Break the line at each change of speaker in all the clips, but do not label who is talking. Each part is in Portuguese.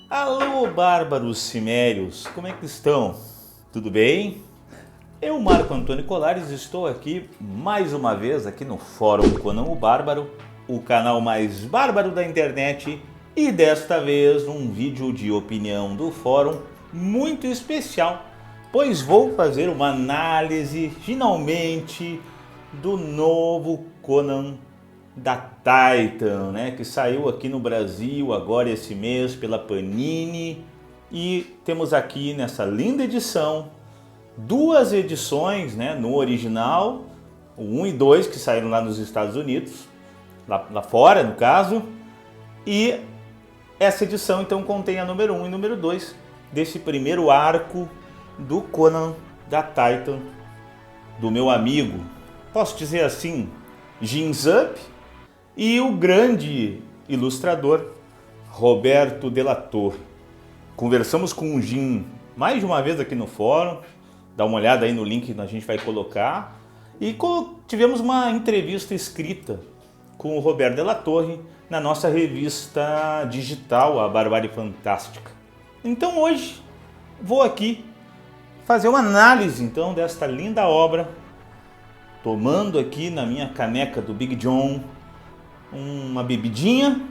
Alô, bárbaros cimérios, como é que estão? Tudo bem? Eu, Marco Antônio Colares, estou aqui mais uma vez aqui no Fórum Conan o Bárbaro, o canal mais bárbaro da internet, e desta vez um vídeo de opinião do fórum muito especial, pois vou fazer uma análise finalmente do novo Conan da Titan, né, que saiu aqui no Brasil agora esse mês pela Panini, e temos aqui nessa linda edição duas edições, né, no original, o 1 e 2 que saíram lá nos Estados Unidos, lá fora no caso, e essa edição então contém a número 1 e número 2 desse primeiro arco do Conan da Titan, do meu amigo, posso dizer assim, Jin Zub, e o grande ilustrador Roberto Della Torre. Conversamos com o Jin mais de uma vez aqui no fórum, dá uma olhada aí no link que a gente vai colocar, e tivemos uma entrevista escrita com o Roberto Della Torre na nossa revista digital, a Barbárie Fantástica. Então hoje vou aqui fazer uma análise então desta linda obra, tomando aqui na minha caneca do Big John uma bebidinha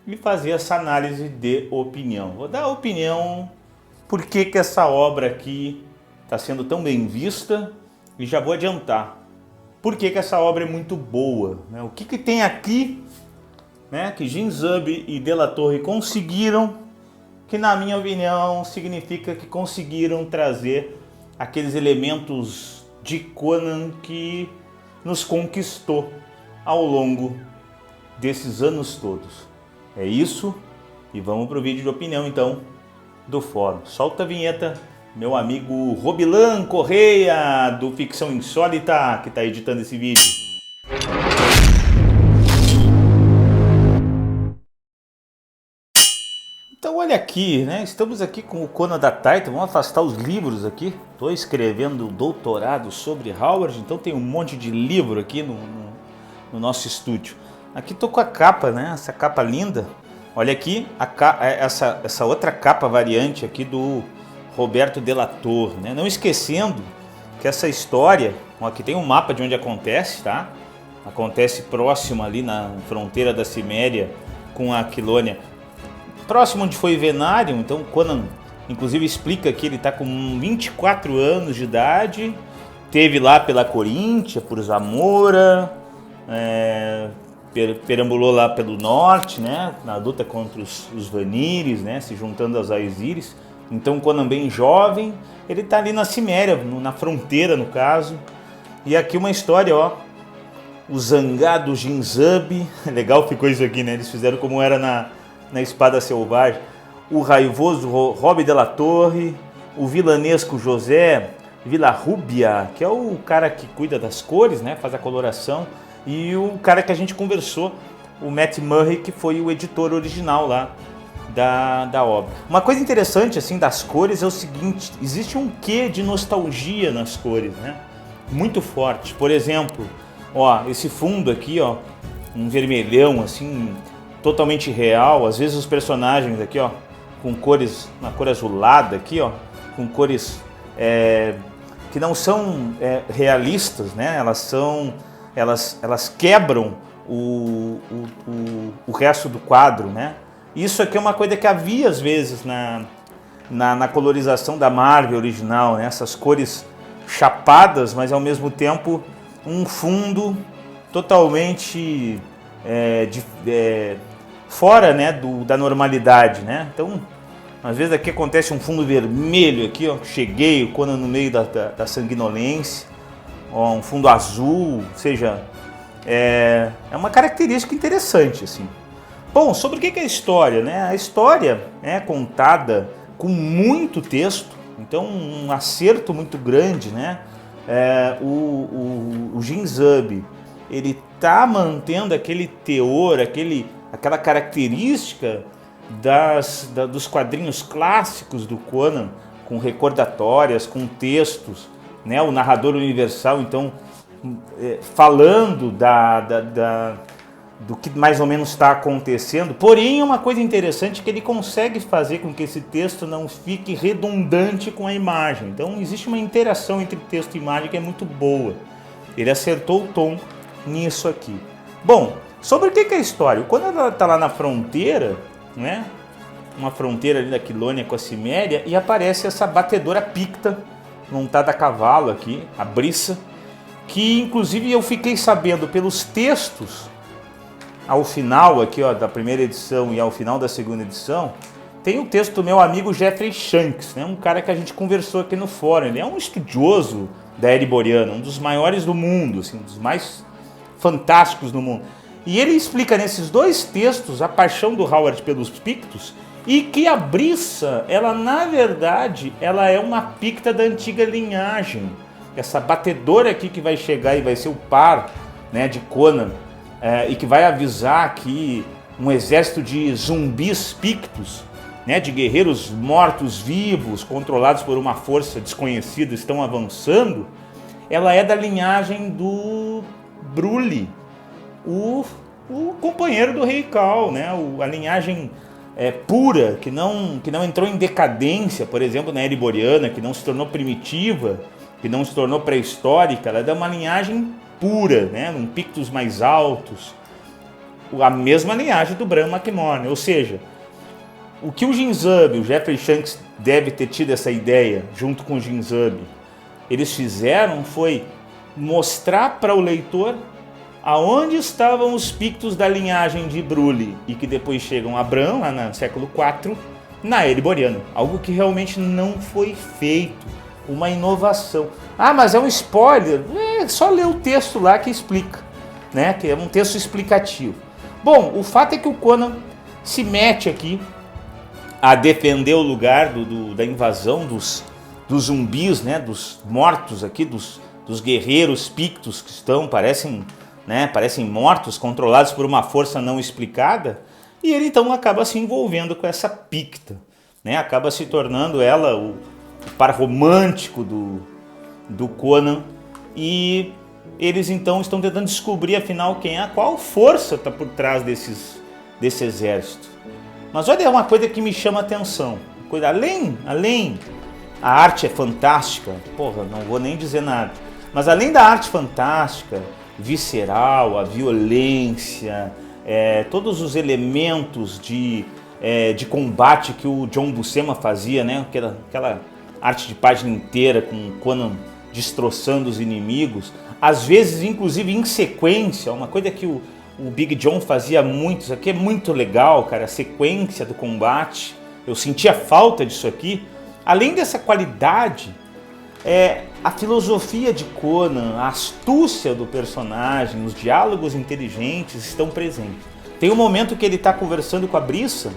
e fazer essa análise de opinião. Vou dar a opinião por que essa obra aqui está sendo tão bem vista, e já vou adiantar por que essa obra é muito boa, né? O que tem aqui, né, que Jin Zub e Della Torre conseguiram, que na minha opinião significa que conseguiram trazer aqueles elementos de Conan que nos conquistou ao longo desses anos todos. É isso, e vamos para o vídeo de opinião então do fórum. Solta a vinheta, meu amigo Robilan Correia do Ficção Insólita, que está editando esse vídeo. Então olha aqui, né? Estamos aqui com o Conan da Titan, vamos afastar os livros aqui. Estou escrevendo doutorado sobre Howard, então tem um monte de livro aqui no nosso estúdio. Aqui estou com a capa, né? Essa capa linda. Olha aqui, essa outra capa variante aqui do Roberto Della Torre, né? Não esquecendo que essa história, aqui tem um mapa de onde acontece, tá? Acontece próximo ali na fronteira da Ciméria com a Aquilônia, próximo onde foi Venarium. Então Conan inclusive explica que ele está com 24 anos de idade, teve lá pela Coríntia, por Zamora, perambulou lá pelo norte, né, na luta contra os Vanires, né, se juntando aos Aesiris. Então Conan bem jovem, ele está ali na Ciméria, na fronteira no caso. E aqui uma história, ó, o zangado Jin Zub, legal ficou isso aqui, né, eles fizeram como era na Espada Selvagem. O raivoso Rob Della Torre, o vilanesco José Villarrubia, que é o cara que cuida das cores, né, faz a coloração, e o cara que a gente conversou, o Matt Murray, que foi o editor original lá da obra. Uma coisa interessante assim das cores é o seguinte, existe um quê de nostalgia nas cores, né? Muito forte. Por exemplo, ó, esse fundo aqui, ó, um vermelhão assim, totalmente real. Às vezes os personagens aqui, ó, com cores, uma cor azulada aqui, ó, com cores que não são realistas, né? Elas quebram o resto do quadro, né? Isso aqui é uma coisa que havia às vezes na colorização da Marvel original, né? Essas cores chapadas, mas ao mesmo tempo um fundo totalmente fora, né, da normalidade, né? Então, às vezes aqui acontece um fundo vermelho aqui, ó, cheguei, o Conan no meio da sanguinolência, ó, um fundo azul, ou seja, é uma característica interessante, assim. Bom, sobre o que é a história, né? A história é contada com muito texto, então um acerto muito grande, né? O Jin Zub, ele tá mantendo aquele teor, aquela característica dos quadrinhos clássicos do Conan, com recordatórias, com textos, né? O narrador universal, então, falando do que mais ou menos está acontecendo. Porém, uma coisa interessante é que ele consegue fazer com que esse texto não fique redundante com a imagem. Então existe uma interação entre texto e imagem que é muito boa. Ele acertou o tom nisso aqui. Bom, sobre o que é a história? Quando ela está lá na fronteira, né? Uma fronteira ali da Quilônia com a Ciméria, e aparece essa batedora picta, montada a cavalo aqui, a Brissa, que inclusive eu fiquei sabendo pelos textos, ao final aqui, ó, da primeira edição e ao final da segunda edição, tem o texto do meu amigo Jeffrey Shanks, né, um cara que a gente conversou aqui no fórum. Ele é um estudioso da Ereboriana, um dos maiores do mundo, assim, um dos mais fantásticos do mundo. E ele explica nesses dois textos a paixão do Howard pelos Pictos, e que a Brissa, ela na verdade, ela é uma picta da antiga linhagem. Essa batedora aqui que vai chegar e vai ser o par, né, de Conan, e que vai avisar que um exército de zumbis pictos, né, de guerreiros mortos-vivos, controlados por uma força desconhecida, estão avançando. Ela é da linhagem do Brule, o companheiro do Rei Cal, né, a linhagem pura, que não entrou em decadência, por exemplo, na Ereboriana, que não se tornou primitiva, que não se tornou pré-histórica. Ela é de uma linhagem pura, né, um pictos mais altos, a mesma linhagem do Bran McMorne. Ou seja, o que o Jim Zub, o Jeffrey Shanks deve ter tido essa ideia, junto com o Jim Zub, eles fizeram foi mostrar para o leitor aonde estavam os pictos da linhagem de Brule, e que depois chegam a Bran, lá no século IV, na Ereboriana. Algo que realmente não foi feito, uma inovação. Ah, mas é um spoiler. É só ler o texto lá que explica, né? Que é um texto explicativo. Bom, o fato é que o Conan se mete aqui a defender o lugar da invasão dos zumbis, né? Dos mortos aqui, dos guerreiros pictos que parecem mortos, controlados por uma força não explicada. E ele então acaba se envolvendo com essa picta, né? Acaba se tornando ela o par romântico do Conan, e eles então estão tentando descobrir afinal qual força está por trás desse exército. Mas olha, uma coisa que me chama a atenção, além a arte é fantástica, porra, não vou nem dizer nada, mas além da arte fantástica, visceral, a violência, todos os elementos de combate que o John Buscema fazia, né? Aquela arte de página inteira com Conan destroçando os inimigos, às vezes inclusive em sequência, uma coisa que o Big John fazia muito. Isso aqui é muito legal, cara, a sequência do combate, eu sentia falta disso aqui. Além dessa qualidade, a filosofia de Conan, a astúcia do personagem, os diálogos inteligentes estão presentes. Tem um momento que ele está conversando com a Brissa,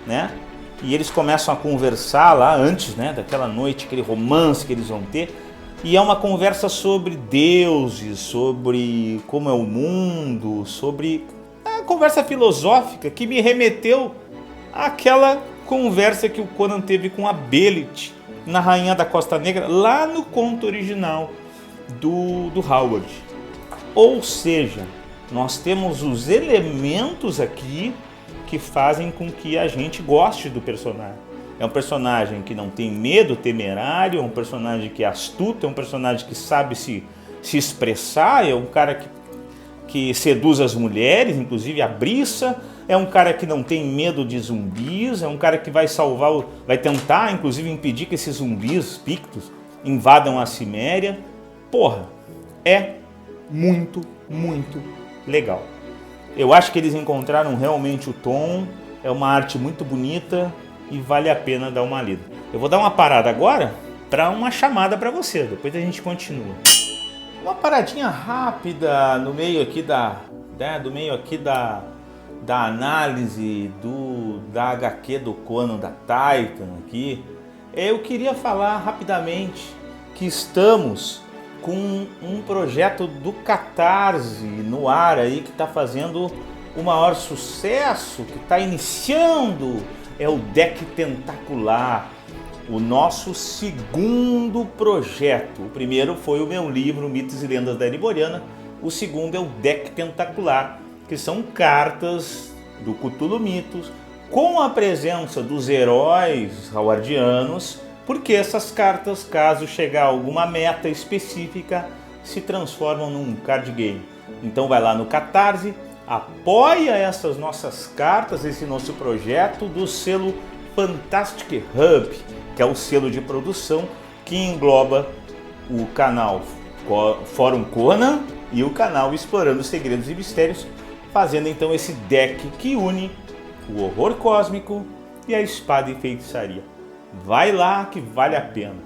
né? E eles começam a conversar lá antes, né, daquela noite, aquele romance que eles vão ter. E é uma conversa sobre deuses, sobre como é o mundo, sobre a conversa filosófica que me remeteu àquela conversa que o Conan teve com a Belit na Rainha da Costa Negra, lá no conto original do Howard. Ou seja, nós temos os elementos aqui que fazem com que a gente goste do personagem. É um personagem que não tem medo, temerário, é um personagem que é astuto, é um personagem que sabe se expressar, é um cara que seduz as mulheres, inclusive a Brissa, é um cara que não tem medo de zumbis, é um cara que vai tentar, inclusive, impedir que esses zumbis pictos invadam a Ciméria. Porra, é muito, muito legal. Eu acho que eles encontraram realmente o tom, é uma arte muito bonita e vale a pena dar uma lida. Eu vou dar uma parada agora para uma chamada para você, depois a gente continua. Uma paradinha rápida no meio aqui da análise da HQ do Conan da Titan aqui. Eu queria falar rapidamente que estamos com um projeto do Catarse no ar aí, que está fazendo o maior sucesso, que está iniciando, é o Deck Tentacular, o nosso segundo projeto. O primeiro foi o meu livro Mitos e Lendas da Ereboriana, o segundo é o Deck Tentacular, que são cartas do Cthulhu Mitos, com a presença dos heróis howardianos, porque essas cartas, caso chegar a alguma meta específica, se transformam num card game. Então vai lá no Catarse, apoia essas nossas cartas, esse nosso projeto do selo Fantastic Hub, que é o selo de produção que engloba o canal Fórum Conan e o canal Explorando Segredos e Mistérios, fazendo então esse deck que une o horror cósmico e a espada e feitiçaria. Vai lá que vale a pena.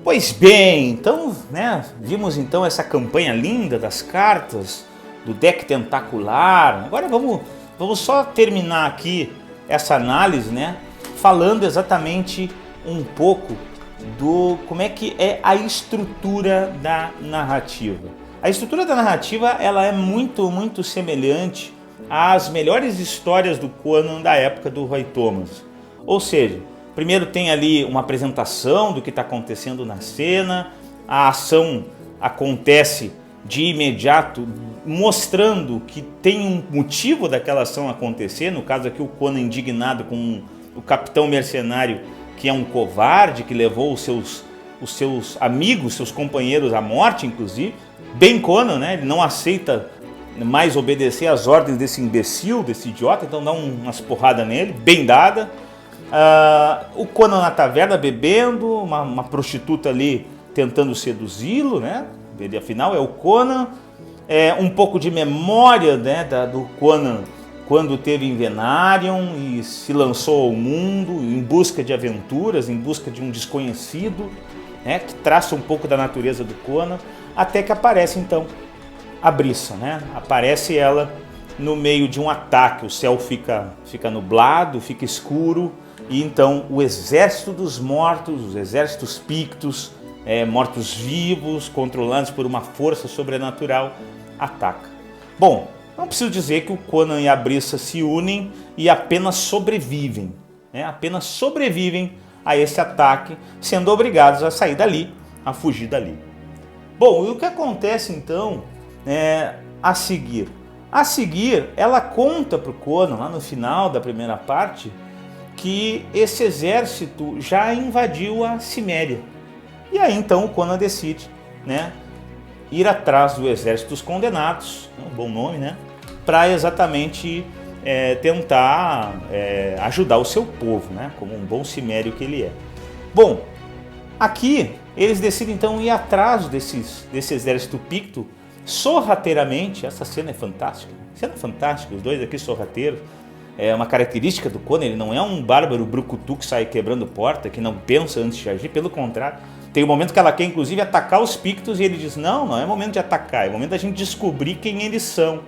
Pois bem, então, né, vimos então essa campanha linda das cartas, do deck tentacular. Agora vamos só terminar aqui essa análise, né, falando exatamente um pouco do como é que é a estrutura da narrativa. A estrutura da narrativa, ela é muito semelhante às melhores histórias do Conan da época do Roy Thomas. Ou seja, primeiro tem ali uma apresentação do que está acontecendo na cena, a ação acontece de imediato, mostrando que tem um motivo daquela ação acontecer. No caso aqui, o Conan indignado com o capitão mercenário, que é um covarde, que levou os seus amigos, seus companheiros à morte, inclusive. Bem Conan, né? Ele não aceita mais obedecer às ordens desse imbecil, desse idiota, então dá umas porradas nele, bem dada. O Conan na taverna bebendo, uma prostituta ali tentando seduzi-lo, né? Ele, afinal, é o Conan. Um pouco de memória, né, do Conan quando teve em Venarium e se lançou ao mundo em busca de aventuras, em busca de um desconhecido, né, que traça um pouco da natureza do Conan, até que aparece então a Brissa, né? Aparece ela no meio de um ataque, o céu fica nublado, fica escuro, e então o exército dos mortos, os exércitos pictos, mortos-vivos, controlados por uma força sobrenatural, ataca. Bom, não preciso dizer que o Conan e a Brissa se unem e apenas sobrevivem, né? Apenas sobrevivem a esse ataque, sendo obrigados a sair dali, a fugir dali. Bom, e o que acontece então a seguir? A seguir, ela conta para o Conan, lá no final da primeira parte, que esse exército já invadiu a Ciméria. E aí então o Conan decide, né, ir atrás do exército dos condenados, um bom nome, né, para exatamente tentar ajudar o seu povo, né, como um bom cimério que ele é. Bom, aqui eles decidem então ir atrás desse exército picto sorrateiramente. Essa cena é fantástica, os dois aqui sorrateiros. É uma característica do Conan, ele não é um bárbaro brucutu que sai quebrando porta, que não pensa antes de agir, pelo contrário. Tem um momento que ela quer inclusive atacar os pictos e ele diz, não é momento de atacar, é momento da gente descobrir quem eles são,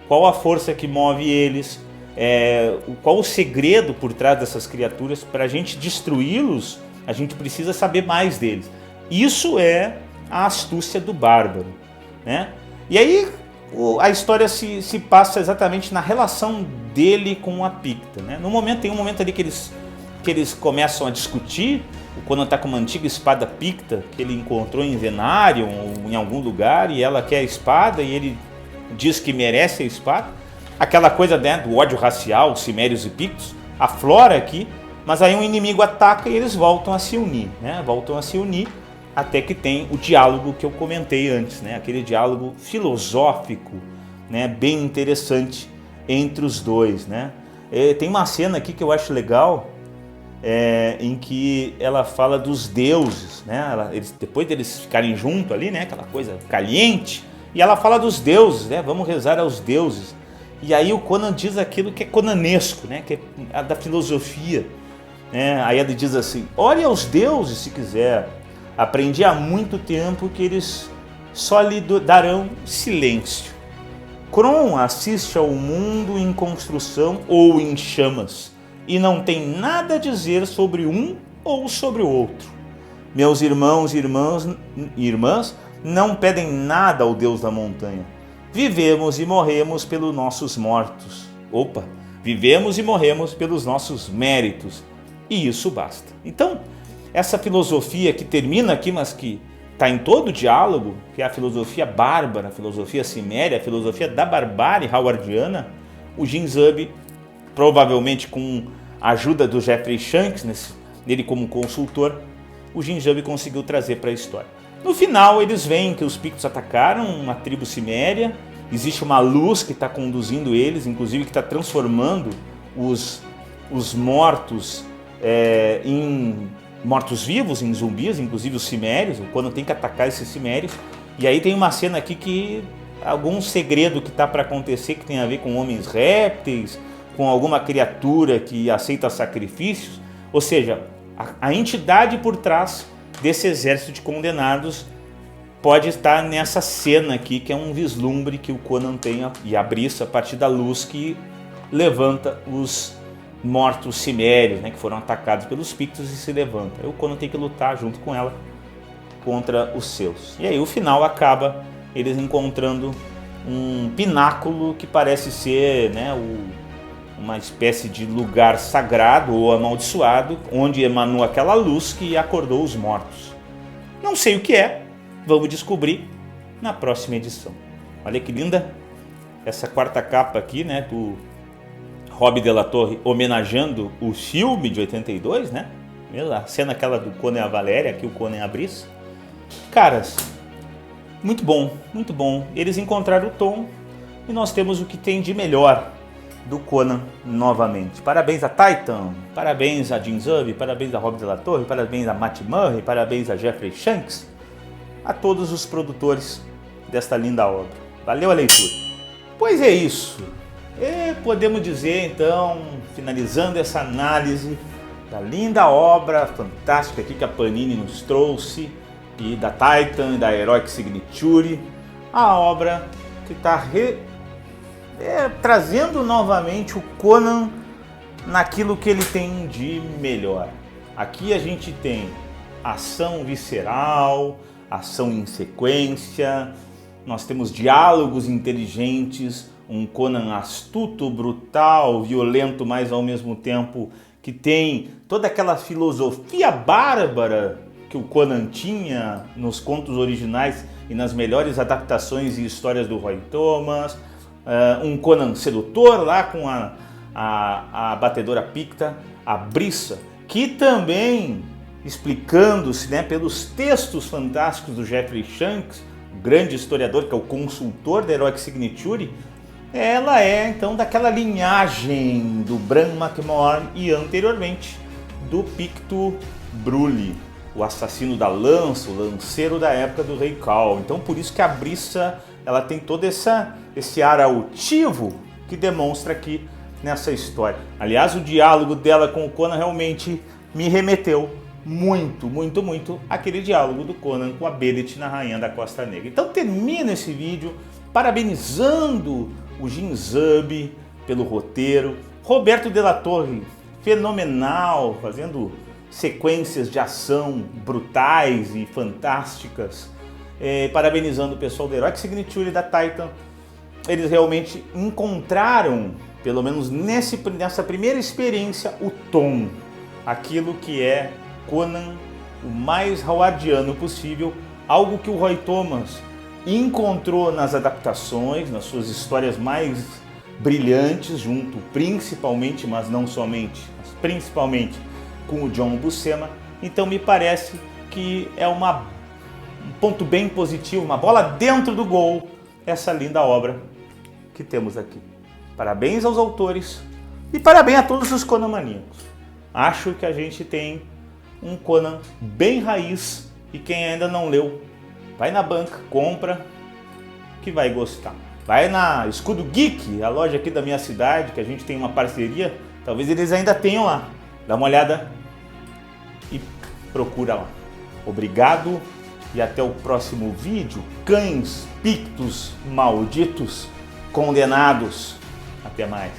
qual a força que move eles, qual o segredo por trás dessas criaturas. Para a gente destruí-los, a gente precisa saber mais deles. Isso é a astúcia do bárbaro, né? E aí a história se passa exatamente na relação dele com a Picta, né? Tem um momento ali que eles começam a discutir. O Conan está com uma antiga espada Picta que ele encontrou em Venarium ou em algum lugar, e ela quer a espada e ele diz que merece a espada. Aquela coisa, né, do ódio racial, cimérios e pictos, aflora aqui, mas aí um inimigo ataca e eles voltam a se unir, né? Até que tem o diálogo que eu comentei antes, né? Aquele diálogo filosófico, né? Bem interessante entre os dois, né? Tem uma cena aqui que eu acho legal, em que ela fala dos deuses, né? Depois deles ficarem juntos ali, né? Aquela coisa caliente, e ela fala dos deuses, né? Vamos rezar aos deuses. E aí o Conan diz aquilo que é conanesco, né? Que é da filosofia, né? Aí ele diz assim: ore aos deuses se quiser. Aprendi há muito tempo que eles só lhe darão silêncio. Kron assiste ao mundo em construção ou em chamas e não tem nada a dizer sobre um ou sobre o outro. Meus irmãos e irmãs não pedem nada ao Deus da montanha. Vivemos e morremos pelos nossos mortos. Vivemos e morremos pelos nossos méritos. E isso basta. Então, essa filosofia que termina aqui, mas que está em todo o diálogo, que é a filosofia bárbara, a filosofia ciméria, a filosofia da barbárie howardiana, o Jim Zub, provavelmente com a ajuda do Geoffrey Shanks, nele como consultor, o Jim Zub conseguiu trazer para a história. No final eles veem que os Pictos atacaram uma tribo ciméria, existe uma luz que está conduzindo eles, inclusive que está transformando os mortos em mortos-vivos, em zumbis, inclusive os cimérios, quando tem que atacar esses cimérios. E aí tem uma cena aqui que algum segredo que está para acontecer, que tem a ver com homens répteis, com alguma criatura que aceita sacrifícios, ou seja, a entidade por trás desse exército de condenados pode estar nessa cena aqui, que é um vislumbre que o Conan tem e a Brissa a partir da luz que levanta os mortos cimérios, que foram atacados pelos Pictos, e se levanta. Aí o Conan tem que lutar junto com ela contra os seus. E aí o final acaba eles encontrando um pináculo que parece ser uma espécie de lugar sagrado ou amaldiçoado, onde emanou aquela luz que acordou os mortos. Não sei o que é, vamos descobrir na próxima edição. Olha que linda essa quarta capa aqui, do Rob de la Torre, homenageando o filme de 82, a cena aquela do Conan e a Valéria, aqui o Conan e a Brissa. Caras, muito bom, muito bom. Eles encontraram o tom e nós temos o que tem de melhor do Conan novamente. Parabéns a Titan, parabéns a Jim Zub, parabéns a Rob de la Torre, parabéns a Matt Murray, parabéns a Geoffrey Shanks, a todos os produtores desta linda obra. Valeu a leitura. Pois é isso. E podemos dizer então, finalizando essa análise da linda obra fantástica aqui que a Panini nos trouxe, e da Titan e da Heroic Signature, a obra que está trazendo novamente o Conan naquilo que ele tem de melhor. Aqui a gente tem ação visceral, ação em sequência, nós temos diálogos inteligentes, um Conan astuto, brutal, violento, mas ao mesmo tempo que tem toda aquela filosofia bárbara que o Conan tinha nos contos originais e nas melhores adaptações e histórias do Roy Thomas. Um Conan sedutor lá com a batedora Picta, a Brissa, que também, explicando-se pelos textos fantásticos do Geoffrey Shanks, o grande historiador que é o consultor da Heroic Signature, ela é então daquela linhagem do Bran Mak Morn e anteriormente do Picto Brule, o assassino da lança, o lanceiro da época do Rei Khal. Então por isso que a Brissa ela tem todo esse ar altivo que demonstra aqui nessa história. Aliás, o diálogo dela com o Conan realmente me remeteu muito, muito, muito àquele diálogo do Conan com a Bennett na Rainha da Costa Negra. Então termino esse vídeo parabenizando o Jim Zub pelo roteiro, Roberto de la Torre, fenomenal, fazendo sequências de ação brutais e fantásticas, parabenizando o pessoal da Heroic Signature e da Titan. Eles realmente encontraram, pelo menos nessa primeira experiência, o tom, aquilo que é Conan o mais howardiano possível, algo que o Roy Thomas encontrou nas adaptações, nas suas histórias mais brilhantes, junto principalmente, mas não somente, mas principalmente com o John Buscema. Então me parece que é um ponto bem positivo, uma bola dentro do gol, essa linda obra que temos aqui. Parabéns aos autores e parabéns a todos os Conan maníacos. Acho que a gente tem um Conan bem raiz e quem ainda não leu, vai na banca, compra, que vai gostar. Vai na Escudo Geek, a loja aqui da minha cidade, que a gente tem uma parceria, talvez eles ainda tenham lá. Dá uma olhada e procura lá. Obrigado e até o próximo vídeo. Cães, pictos, malditos, condenados. Até mais.